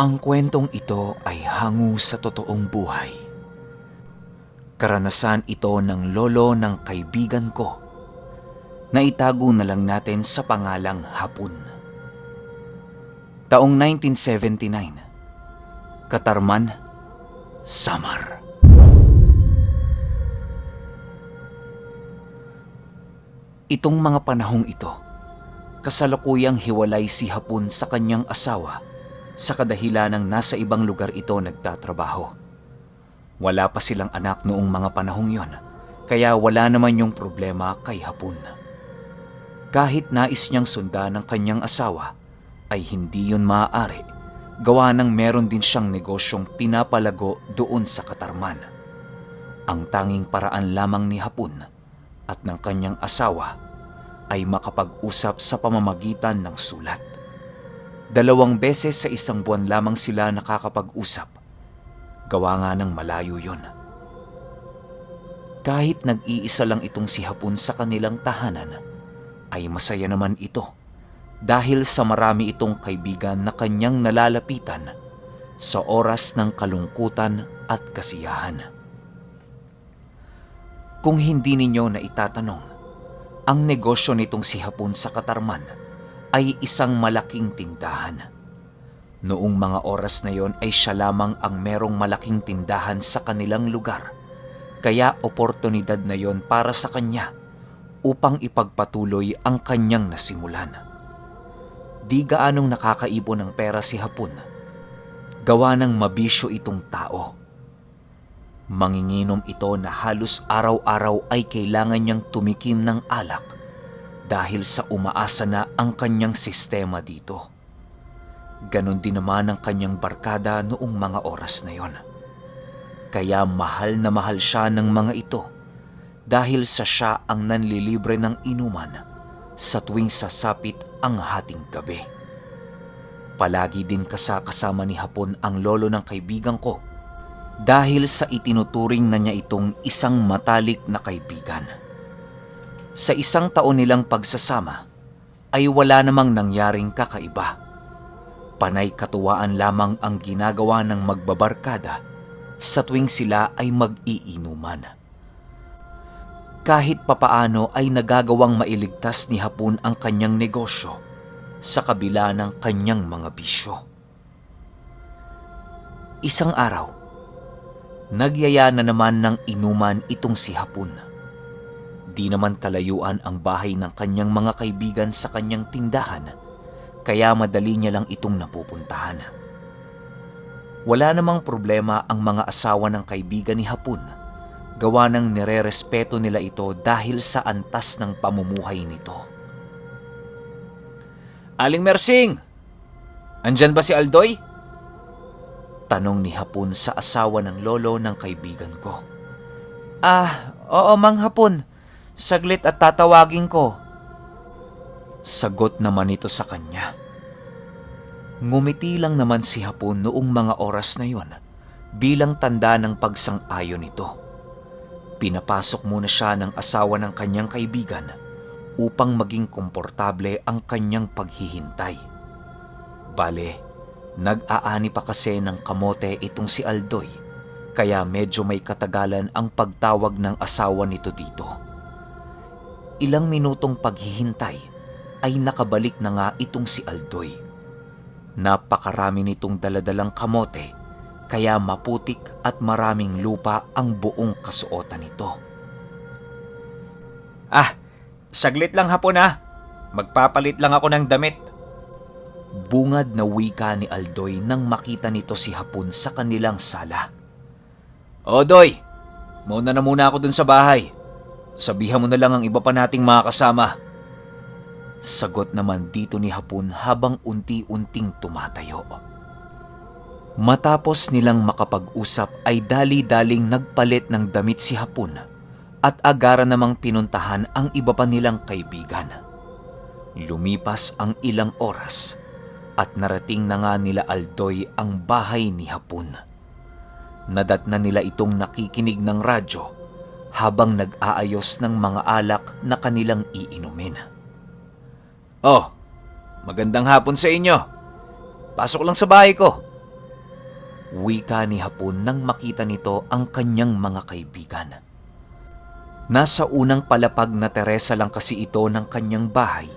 Ang kwentong ito ay hango sa totoong buhay. Karanasan ito ng lolo ng kaibigan ko na itago na lang natin sa pangalang Hapon. Taong 1979, Katarman, Samar. Itong mga panahong ito, kasalukuyang hiwalay si Hapon sa kanyang asawa sa kadahilanang nasa ibang lugar ito nagtatrabaho. Wala pa silang anak noong mga panahong yon, kaya wala naman yung problema kay Hapon. Kahit nais niyang sundan ng kanyang asawa, ay hindi yun maaari, gawa ng meron din siyang negosyong pinapalago doon sa Katarman. Ang tanging paraan lamang ni Hapon at ng kanyang asawa ay makapag-usap sa pamamagitan ng sulat. 2 beses sa isang buwan lamang sila nakakapag-usap. Gawa nga ng malayo yon. Kahit nag-iisa lang itong si Hapon sa kanilang tahanan, ay masaya naman ito dahil sa marami itong kaibigan na kanyang nalalapitan sa oras ng kalungkutan at kasiyahan. Kung hindi ninyo na itatanong, ang negosyo nitong si Hapon sa Katarman ay isang malaking tindahan. Noong mga oras na yon ay siya lamang ang merong malaking tindahan sa kanilang lugar, kaya oportunidad na yon para sa kanya upang ipagpatuloy ang kanyang nasimulan. Di gaanong nakakaipon ng pera si Hapon, gawa ng mabisyo itong tao. Manginginom ito na halos araw-araw ay kailangan niyang tumikim ng alak dahil sa umaasa na ang kanyang sistema dito. Ganon din naman ang kanyang barkada noong mga oras na yon. Kaya mahal na mahal siya ng mga ito dahil sa siya ang nanlilibre ng inuman sa tuwing sasapit ang hating gabi. Palagi din kasama ni Hapon ang lolo ng kaibigan ko dahil sa itinuturing na niya itong isang matalik na kaibigan. Sa 1 taon nilang pagsasama ay wala namang nangyaring kakaiba. Panay katuwaan lamang ang ginagawa ng magbabarkada sa tuwing sila ay mag-iinuman. Kahit papaano ay nagagawang mailigtas ni Hapon ang kanyang negosyo sa kabila ng kanyang mga bisyo. Isang araw, nagyaya na naman ng inuman itong si Hapon. Di naman kalayuan ang bahay ng kanyang mga kaibigan sa kanyang tindahan, kaya madali niya lang itong napupuntahan. Wala namang problema ang mga asawa ng kaibigan ni Hapon, gawa ng nirerespeto nila ito dahil sa antas ng pamumuhay nito. "Aling Mersing, andyan ba si Aldoy?" tanong ni Hapon sa asawa ng lolo ng kaibigan ko. Oo Mang Hapon. Saglit at tatawagin ko." Sagot naman ito sa kanya. Ngumiti lang naman si Hapon noong mga oras na yon bilang tanda ng pagsang-ayon nito. Pinapasok muna siya ng asawa ng kanyang kaibigan upang maging komportable ang kanyang paghihintay. Bale, nag-aani pa kasi ng kamote itong si Aldoy, kaya medyo may katagalan ang pagtawag ng asawa nito dito. Ilang minutong paghihintay ay nakabalik na nga itong si Aldoy. Napakarami nitong daladalang kamote, kaya maputik at maraming lupa ang buong kasuotan nito. Saglit lang Hapon magpapalit lang ako ng damit." Bungad na wika ni Aldoy nang makita nito si Hapon sa kanilang sala. "O Doy, mauna na muna ako dun sa bahay. Sabihan mo na lang ang iba pa nating mga kasama." Sagot naman dito ni Hapon habang unti-unting tumatayo. Matapos nilang makapag-usap ay dali-daling nagpalit ng damit si Hapon at agara namang pinuntahan ang iba pa nilang kaibigan. Lumipas ang ilang oras at narating na nga nila Aldoy ang bahay ni Hapon. Nadatnan nila itong nakikinig ng radyo habang nag-aayos ng mga alak na kanilang iinumin. "Magandang hapon sa inyo. Pasok lang sa bahay ko. Wika ni Hapon nang makita nito ang kanyang mga kaibigan. Nasa unang palapag na teresa lang kasi ito ng kanyang bahay,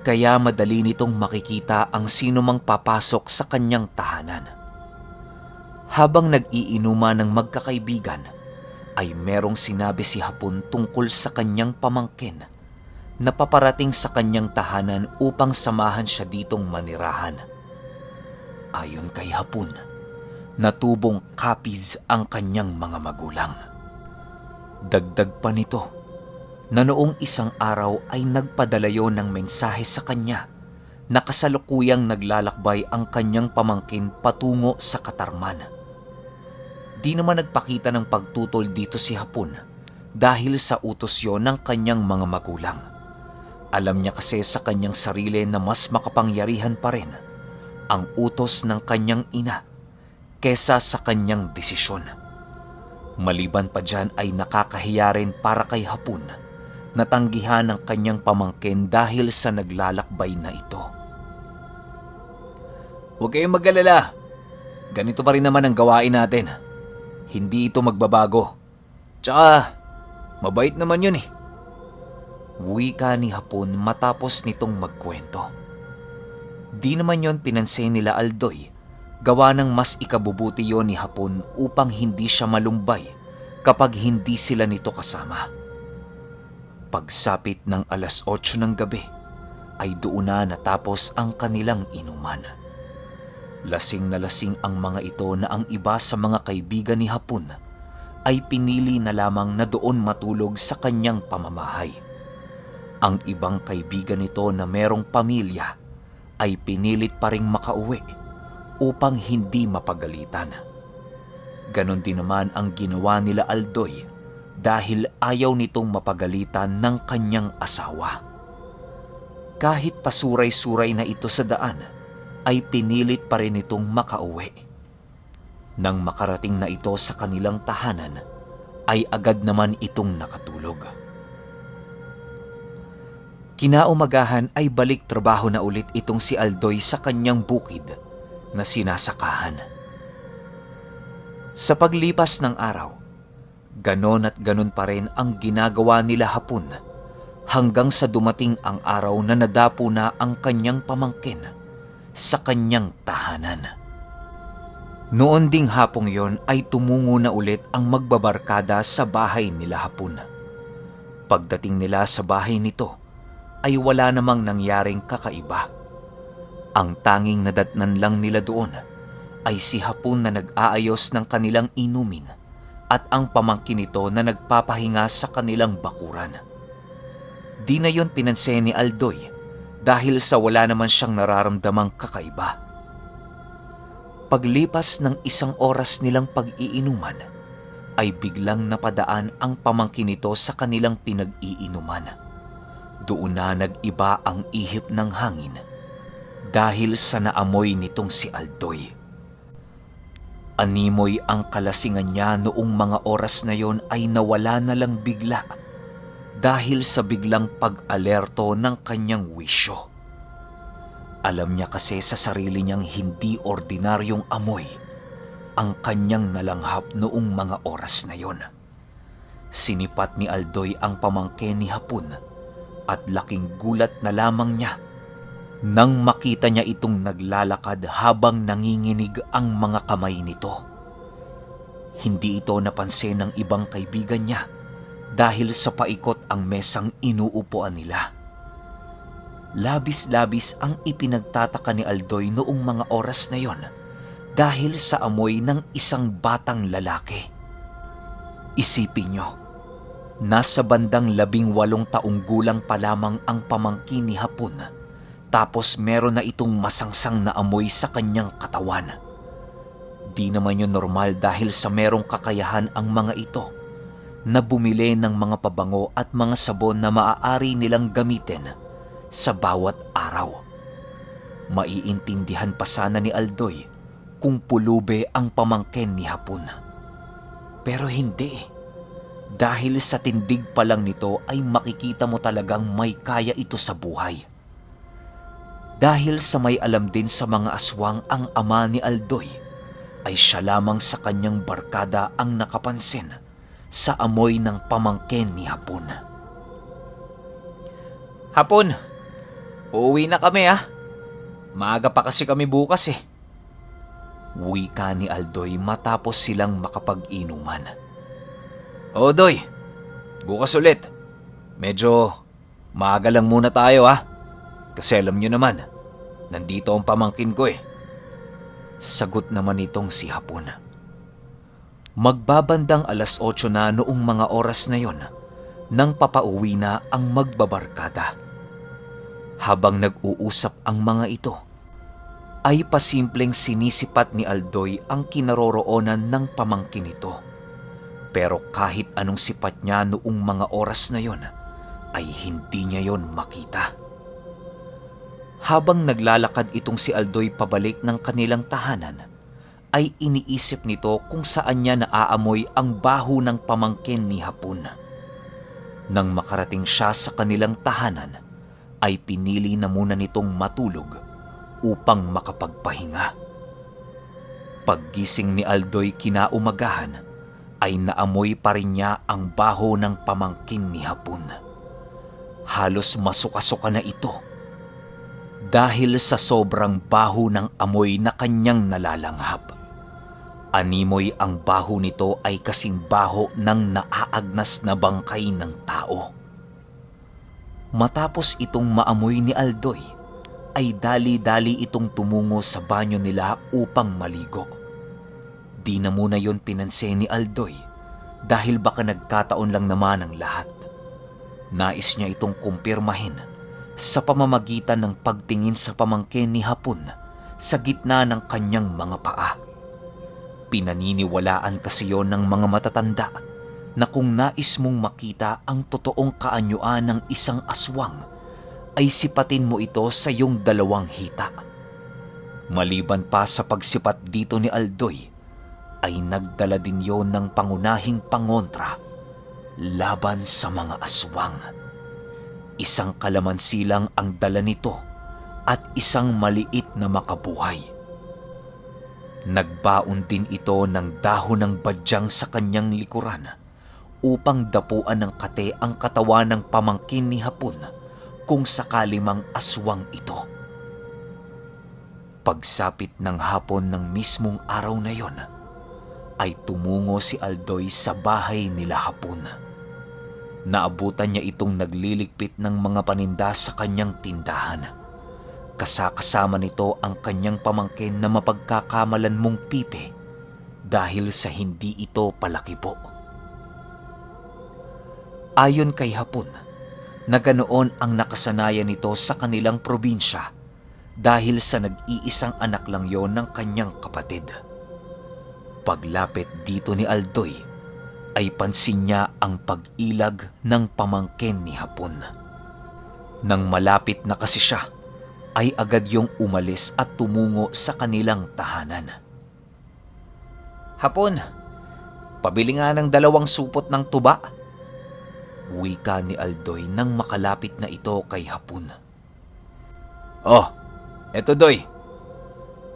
kaya madali nitong makikita ang sino mang papasok sa kanyang tahanan. Habang nag-iinuman ng magkakaibigan, ay merong sinabi si Hapon tungkol sa kanyang pamangkin na paparating sa kanyang tahanan upang samahan siya ditong manirahan. Ayon kay Hapon, natubong kapis ang kanyang mga magulang. Dagdag pa nito na noong isang araw ay nagpadala yon ng mensahe sa kanya na kasalukuyang naglalakbay ang kanyang pamangkin patungo sa Katarman. Di naman nagpakita ng pagtutol dito si Hapon dahil sa utos yon ng kanyang mga magulang. Alam niya kasi sa kanyang sarili na mas makapangyarihan pa rin ang utos ng kanyang ina kesa sa kanyang desisyon. Maliban pa dyan ay nakakahiya rin para kay Hapon na tanggihan ng kanyang pamangkin dahil sa naglalakbay na ito. Huwag kayong mag-alala. Ganito pa rin naman ang gawain natin. Hindi ito magbabago. Tsaka, mabait naman yun eh. Wika ni Hapon matapos nitong magkwento. Di naman yon pinansin nila Aldoy, gawa ng mas ikabubuti yon ni Hapon upang hindi siya malumbay kapag hindi sila nito kasama. Pagsapit ng 8:00 ng gabi, ay doon na natapos ang kanilang inuman. Lasing na lasing ang mga ito na ang iba sa mga kaibigan ni Hapon ay pinili na lamang na doon matulog sa kanyang pamamahay. Ang ibang kaibigan nito na merong pamilya ay pinilit pa ring makauwi upang hindi mapagalitan. Ganon din naman ang ginawa nila Aldoy dahil ayaw nitong mapagalitan ng kanyang asawa. Kahit pasuray-suray na ito sa daan, ay pinilit pa rin itong makauwi. Nang makarating na ito sa kanilang tahanan, ay agad naman itong nakatulog. Kinaumagahan ay balik trabaho na ulit itong si Aldoy sa kanyang bukid na sinasakahan. Sa paglipas ng araw, ganon at ganon pa rin ang ginagawa nila Hapon hanggang sa dumating ang araw na nadapo na ang kanyang pamangkin sa kanyang tahanan. Noon ding hapong yon ay tumungo na ulit ang magbabarkada sa bahay nila Hapon. Pagdating nila sa bahay nito, ay wala namang nangyaring kakaiba. Ang tanging nadatnan lang nila doon ay si Hapon na nag-aayos ng kanilang inumin at ang pamangkin nito na nagpapahinga sa kanilang bakuran. Di na yon pinansin ni Aldoy dahil sa wala naman siyang nararamdamang kakaiba. Paglipas ng 1 oras nilang pag-iinuman, ay biglang napadaan ang pamangkin nito sa kanilang pinag-iinuman. Doon na nag-iba ang ihip ng hangin dahil sa naamoy nitong si Aldoy. Animoy ang kalasingan niya noong mga oras na yon ay nawala na lang bigla dahil sa biglang pag-alerto ng kanyang wisyo. Alam niya kasi sa sarili niyang hindi ordinaryong amoy ang kanyang nalanghap noong mga oras na yon. Sinipat ni Aldoy ang pamangkin ni Hapon at laking gulat na lamang niya nang makita niya itong naglalakad habang nanginginig ang mga kamay nito. Hindi ito napansin ng ibang kaibigan niya dahil sa paikot ang mesang inuupuan nila. Labis-labis ang ipinagtataka ni Aldoy noong mga oras na yon dahil sa amoy ng isang batang lalaki. Isipin niyo, nasa bandang 18 taong gulang pa lamang ang pamangkin ni Hapon, tapos meron na itong masangsang na amoy sa kanyang katawan. Di naman yun normal dahil sa merong kakayahan ang mga ito na bumili ng mga pabango at mga sabon na maaari nilang gamitin sa bawat araw. Maiintindihan pa sana ni Aldoy kung pulube ang pamangkin ni Hapon. Pero hindi. Dahil sa tindig pa lang nito ay makikita mo talagang may kaya ito sa buhay. Dahil sa may alam din sa mga aswang ang ama ni Aldoy, ay siya lamang sa kanyang barkada ang nakapansin sa amoy ng pamangkin ni Hapon. Hapon, uuwi na kami ah. Maaga pa kasi kami bukas eh. Wika ni Aldoy matapos silang makapag-inuman. O Doy, bukas ulit. Medyo maaga lang muna tayo ah. Kasi alam nyo naman, nandito ang pamangkin ko eh. Sagot naman itong si Hapon. Magbabandang 8:00 na noong mga oras na yon nang papauwi na ang magbabarkada. Habang nag-uusap ang mga ito, ay pasimpleng sinisipat ni Aldoy ang kinaroroonan ng pamangkin nito. Pero kahit anong sipat niya noong mga oras na yon, ay hindi niya yon makita. Habang naglalakad itong si Aldoy pabalik ng kanilang tahanan, ay iniisip nito kung saan niya naaamoy ang baho ng pamangkin ni Hapon. Nang makarating siya sa kanilang tahanan, ay pinili na muna nitong matulog upang makapagpahinga. Paggising ni Aldoy kinaumagahan, ay naamoy pa rin niya ang baho ng pamangkin ni Hapon. Halos masuka-suka na ito dahil sa sobrang baho ng amoy na kanyang nalalanghap. Animoy ang baho nito ay kasing baho ng naaagnas na bangkay ng tao. Matapos itong maamoy ni Aldoy, ay dali-dali itong tumungo sa banyo nila upang maligo. Di na muna yon pinansin ni Aldoy dahil baka nagkataon lang naman ang lahat. Nais niya itong kumpirmahin sa pamamagitan ng pagtingin sa pamangkin ni Hapon sa gitna ng kanyang mga paa. Pinaniniwalaan kasi yon ng mga matatanda na kung nais mong makita ang totoong kaanyuan ng isang aswang, ay sipatin mo ito sa iyong 2 hita. Maliban pa sa pagsipat dito ni Aldoy, ay nagdala din yon ng pangunahing pangontra laban sa mga aswang. Isang kalamansi lang ang dala nito at isang maliit na makabuhay. Nagbaon din ito ng dahon ng badyang sa kanyang likuran upang dapuan ng kate ang katawan ng pamangkin ni Hapon kung sakali mang aswang ito. Pagsapit ng hapon ng mismong araw na yon, ay tumungo si Aldoy sa bahay nila Hapon. Naabutan niya itong nagliligpit ng mga paninda sa kanyang tindahan. Kasama nito ang kanyang pamangkin na mapagkakamalan mong pipe dahil sa hindi ito palakibo. Ayon kay Hapon, na ganoon ang nakasanayan nito sa kanilang probinsya dahil sa nag-iisang anak lang yon ng kanyang kapatid. Paglapit dito ni Aldoy, ay pansin niya ang pag-ilag ng pamangkin ni Hapon. Nang malapit na kasi siya, ay agad yung umalis at tumungo sa kanilang tahanan. Hapon, pabili nga ng 2 supot ng tuba. Wika ni Aldoy nang makalapit na ito kay Hapon. Oh, eto Doy.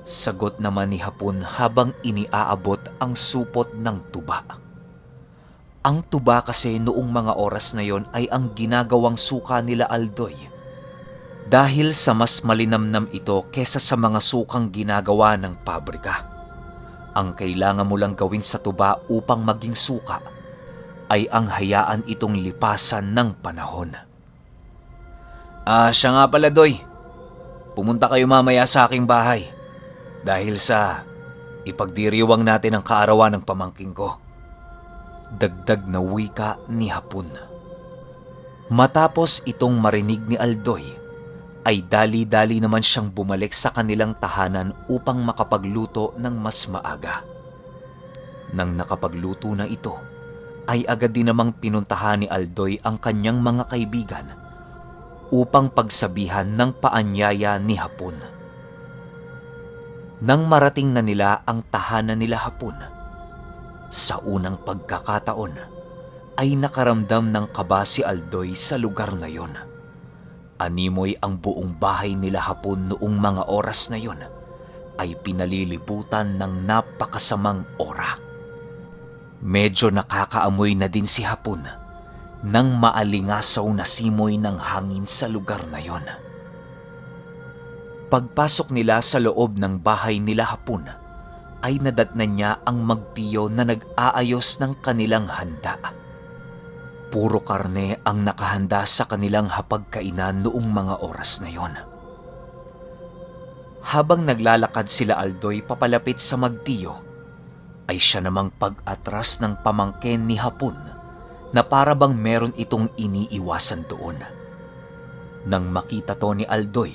Sagot naman ni Hapon habang iniaabot ang supot ng tuba. Ang tuba kasi noong mga oras na yon ay ang ginagawang suka nila Aldoy. Dahil sa mas malinamnam ito kesa sa mga sukang ginagawa ng pabrika. Ang kailangan mo lang gawin sa tuba upang maging suka ay ang hayaan itong lipasan ng panahon. Siya nga pala Doy. Pumunta kayo mamaya sa aking bahay dahil sa ipagdiriwang natin ang kaarawan ng pamangking ko. Dagdag na wika ni Hapon. Matapos itong marinig ni Aldoy, ay dali-dali naman siyang bumalik sa kanilang tahanan upang makapagluto ng mas maaga. Nang nakapagluto na ito, ay agad din namang pinuntahan ni Aldoy ang kanyang mga kaibigan upang pagsabihan ng paanyaya ni Hapon. Nang marating na nila ang tahanan nila Hapon, sa unang pagkakataon ay nakaramdam ng kaba si Aldoy sa lugar na yon. Animoy ang buong bahay nila Hapon noong mga oras na yon, ay pinalilibutan ng napakasamang aura. Medyo nakakaamoy na din si Hapon ng maalingasaw na simoy ng hangin sa lugar na yon. Pagpasok nila sa loob ng bahay nila Hapon, ay nadatnan niya ang magtiyo na nag-aayos ng kanilang handa. Puro karne ang nakahanda sa kanilang hapagkainan noong mga oras na yon. Habang naglalakad sila Aldoy papalapit sa magtiyo, ay siya namang pag-atras ng pamangkin ni Hapon na para bang meron itong iniiwasan doon. Nang makita to ni Aldoy,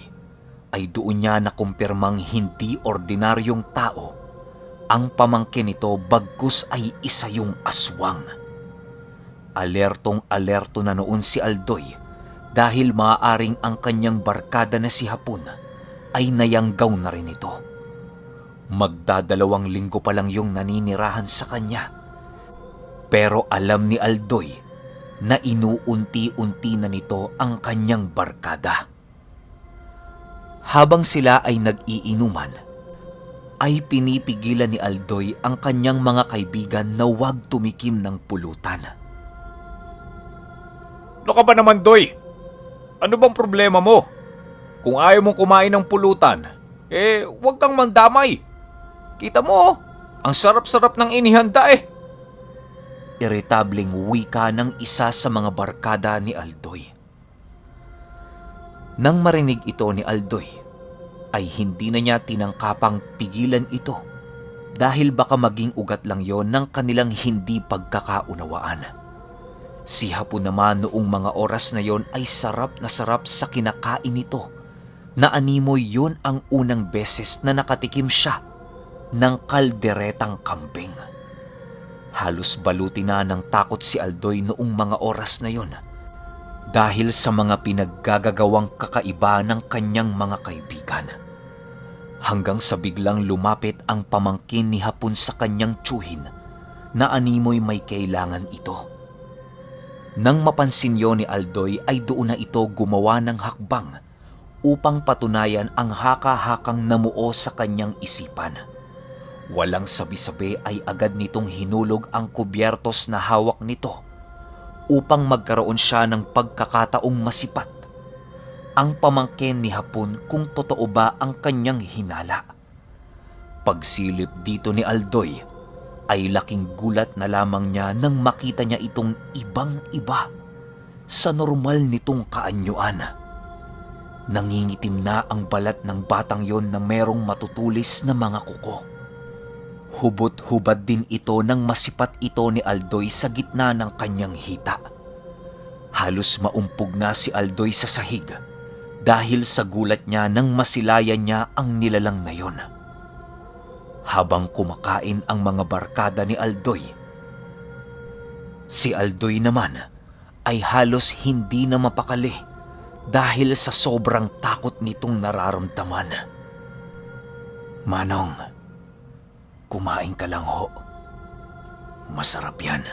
ay doon niya nakumpirmang hindi ordinaryong tao ang pamangkin nito, bagkus ay isa yung aswang. Alertong-alerto na noon si Aldoy dahil maaaring ang kanyang barkada na si Hapon ay nayanggaw na rin ito. Magdadalawang linggo pa lang yung naninirahan sa kanya. Pero alam ni Aldoy na inuunti-unti na nito ang kanyang barkada. Habang sila ay nag-iinuman, ay pinipigilan ni Aldoy ang kanyang mga kaibigan na huwag tumikim ng pulutan. Ano ka ba naman, Doy? Ano bang problema mo? Kung ayaw mong kumain ng pulutan, huwag kang mandamay. Kita mo, ang sarap-sarap ng inihanda eh. Iritableng wika ng isa sa mga barkada ni Aldoy. Nang marinig ito ni Aldoy, ay hindi na niya tinangkapang pigilan ito dahil baka maging ugat lang yon ng kanilang hindi pagkakaunawaan. Si Hapon naman noong mga oras na yon ay sarap na sarap sa kinakain nito, na animoy yun ang unang beses na nakatikim siya ng kalderetang kambing. Halos baluti na ng takot si Aldoy noong mga oras na yon dahil sa mga pinaggagagawang kakaiba ng kanyang mga kaibigan. Hanggang sa biglang lumapit ang pamangkin ni Hapon sa kanyang tsuhin na animoy may kailangan ito. Nang mapansin yon ni Aldoy ay doon na ito gumawa ng hakbang upang patunayan ang haka-hakang namuo sa kanyang isipan. Walang sabi-sabi ay agad nitong hinulog ang kubyertos na hawak nito upang magkaroon siya ng pagkakataong masipat ang pamangkin ni Hapon kung totoo ba ang kanyang hinala. Pagsilip dito ni Aldoy ay laking gulat na lamang niya nang makita niya itong ibang-iba sa normal nitong kaanyuan. Nangingitim na ang balat ng batang yon na merong matutulis na mga kuko. Hubot-hubad din ito nang masipat ito ni Aldoy sa gitna ng kanyang hita. Halos maumpog na si Aldoy sa sahig dahil sa gulat niya nang masilayan niya ang nilalang na yon. Habang kumakain ang mga barkada ni Aldoy, si Aldoy naman ay halos hindi na mapakali dahil sa sobrang takot nitong nararamdaman. "Manong, kumain ka lang ho. Masarap yan.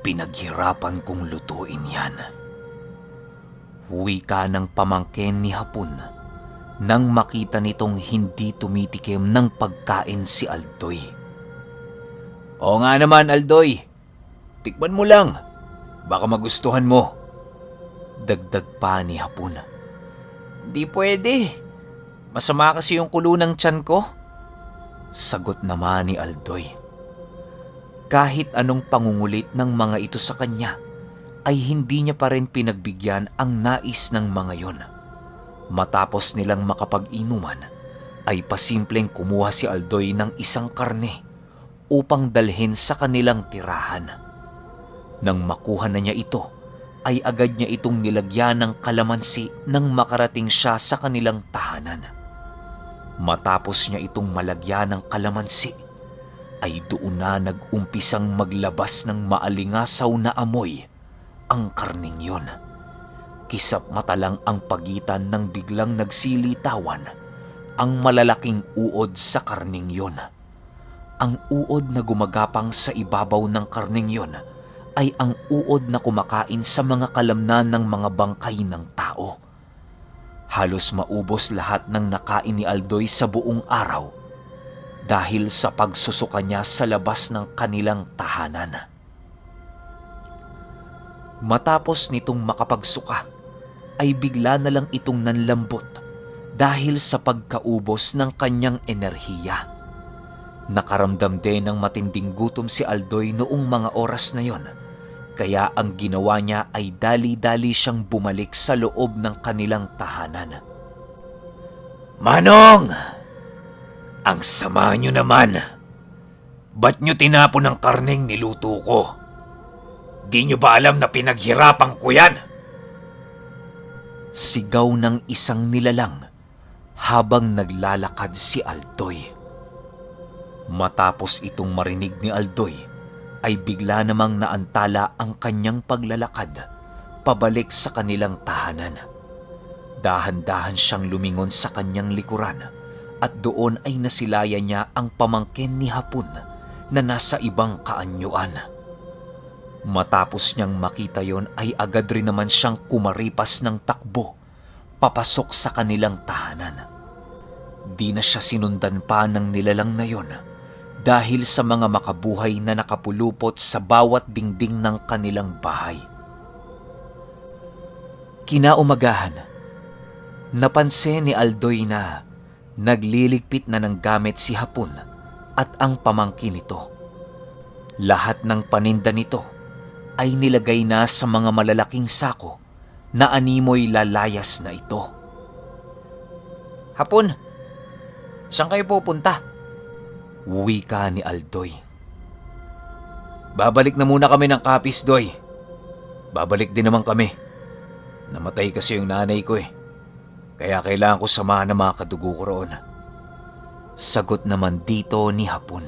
Pinaghirapan kong lutuin yan." Wika ng pamangkin ni Hapon nang makita nitong hindi tumitikim ng pagkain si Aldoy. "Oo nga naman, Aldoy. Tikman mo lang. Baka magustuhan mo." Dagdag pa ni Hapon. "Di pwede. Masama kasi yung kulo ng tiyan ko." Sagot naman ni Aldoy. Kahit anong pangungulit ng mga ito sa kanya, ay hindi niya pa rin pinagbigyan ang nais ng mga yon. Matapos nilang makapag-inuman, ay pasimpleng kumuha si Aldoy ng isang karne upang dalhin sa kanilang tirahan. Nang makuha na niya ito, ay agad niya itong nilagyan ng kalamansi nang makarating siya sa kanilang tahanan. Matapos niya itong malagyan ng kalamansi, ay doon na nag-umpisang maglabas ng maalingasaw na amoy ang karning yon. Kisap mata lang ang pagitan ng biglang nagsilitawan ang malalaking uod sa karning yon. Ang uod na gumagapang sa ibabaw ng karning yon ay ang uod na kumakain sa mga kalamnan ng mga bangkay ng tao. Halos maubos lahat ng nakain ni Aldoy sa buong araw dahil sa pagsusuka niya sa labas ng kanilang tahanan. Matapos nitong makapagsuka, ay bigla na lang itong nanlambot dahil sa pagkaubos ng kanyang enerhiya. Nakaramdam din ng matinding gutom si Aldoy noong mga oras na yon, kaya ang ginawa niya ay dali-dali siyang bumalik sa loob ng kanilang tahanan. "Manong! Ang sama niyo naman! Ba't niyo tinapon ang karneng niluto ko? Di niyo ba alam na pinaghirapan ko yan?" Sigaw ng isang nilalang habang naglalakad si Aldoy. Matapos itong marinig ni Aldoy, ay bigla namang naantala ang kanyang paglalakad pabalik sa kanilang tahanan. Dahan-dahan siyang lumingon sa kanyang likuran at doon ay nasilaya niya ang pamangkin ni Hapon na nasa ibang kaanyuan. Matapos niyang makita yon ay agad rin naman siyang kumaripas ng takbo papasok sa kanilang tahanan. Di na siya sinundan pa ng nilalang na yon dahil sa mga makabuhay na nakapulupot sa bawat dingding ng kanilang bahay. Kinaumagahan, napansin ni Aldoy na nagliligpit na ng gamit si Hapon at ang pamangkin nito. Lahat ng paninda nito ay nilagay na sa mga malalaking sako na animoy lalayas na ito. "Hapon, saan kayo pupunta?" wika ni Aldoy. "Babalik na muna kami ng Kapis, Doy. Babalik din naman kami. Namatay kasi yung nanay ko eh. Kaya kailangan ko samahan ng mga kadugo ko roon." Sagot naman dito ni Hapon.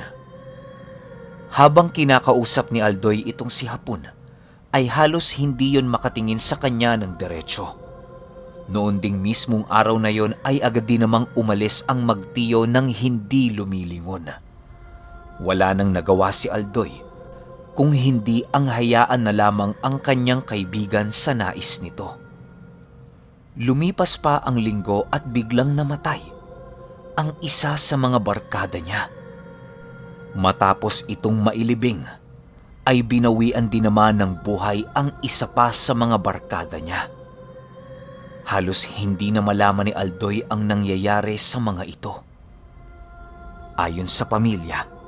Habang kinakausap ni Aldoy itong si Hapon, ay halos hindi yon makatingin sa kanya ng diretsyo. Noon ding mismong araw na yon ay agad din namang umalis ang magtiyo ng hindi lumilingon. Wala nang nagawa si Aldoy kung hindi ang hayaan na lamang ang kanyang kaibigan sa nais nito. Lumipas pa ang linggo at biglang namatay ang isa sa mga barkada niya. Matapos itong mailibing, ay binawian din naman ng buhay ang isa pa sa mga barkada niya. Halos hindi na malaman ni Aldoy ang nangyayari sa mga ito. Ayon sa pamilya,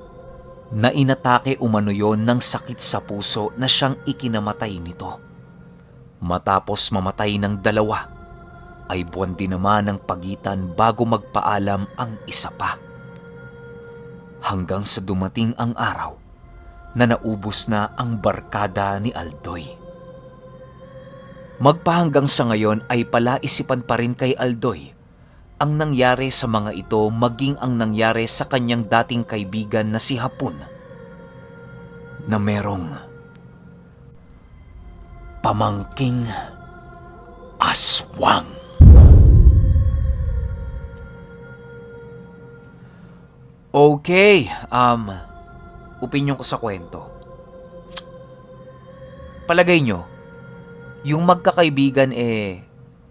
na inatake umano yon ng sakit sa puso na siyang ikinamatay nito. Matapos mamatay ng dalawa, ay buwan din naman ang pagitan bago magpaalam ang isa pa. Hanggang sa dumating ang araw na naubos na ang barkada ni Aldoy. Magpahanggang sa ngayon ay palaisipan pa rin kay Aldoy ang nangyari sa mga ito, maging ang nangyari sa kanyang dating kaibigan na si Hapon, na merong pamangking aswang. Okay, opinyon ko sa kwento. Palagay nyo, yung magkakaibigan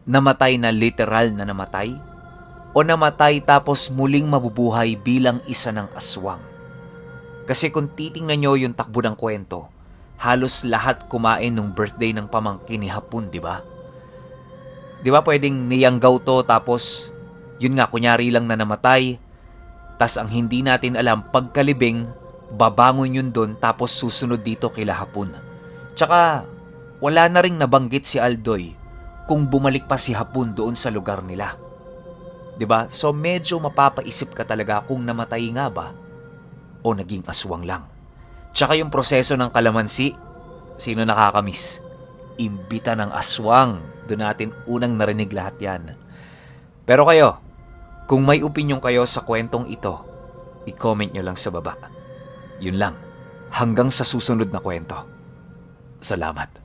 namatay na literal na namatay? O namatay tapos muling mabubuhay bilang isa ng aswang? Kasi kung titingnan nyo yung takbo ng kwento, halos lahat kumain nung birthday ng pamangkin ni Hapon, di ba? Di ba pwedeng niyanggaw to tapos yun nga, kunyari lang na namatay, tas ang hindi natin alam, pagkalibing, babangon yun doon tapos susunod dito kila Hapon. Tsaka, wala na ring nabanggit si Aldoy kung bumalik pa si Hapon doon sa lugar nila. Diba? So medyo mapapaisip ka talaga kung namatay nga ba o naging aswang lang. Tsaka yung proseso ng kalamansi, sino nakakamiss? Imbita ng aswang. Doon natin unang narinig lahat yan. Pero kayo, kung may opinyon kayo sa kwentong ito, i-comment nyo lang sa baba. Yun lang. Hanggang sa susunod na kwento. Salamat.